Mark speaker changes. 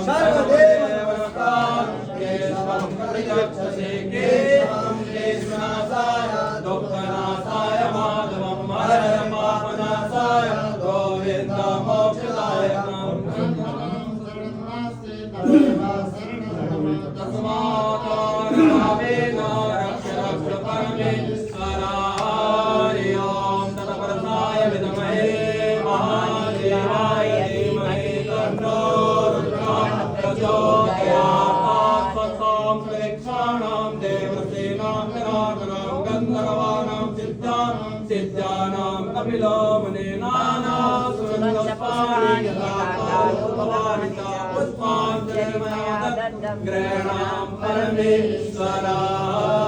Speaker 1: सर्वदेवनमस्कार केशवं प्रतिगच्छसे केशवं केशनासाय दुःखनाशाय माधवं मरणपापनाशाय गोविन्दं मोक्षदायकम् तस्मात् रक्ष रक्ष परमेश्वराय ॐ तत्परताय विद्महे महादेवाय धीमहि तन्नो रुद्रः प्रचोदयात् स्वस्तां प्रेक्षाणां देवसेनां निराकरां गन्धर्वाणां सिद्धानां कपिलो मुनीनां सुरन्दस्वामी भवानिता पुष्पाञ्जलिमया गृहाणां परमेश्वराय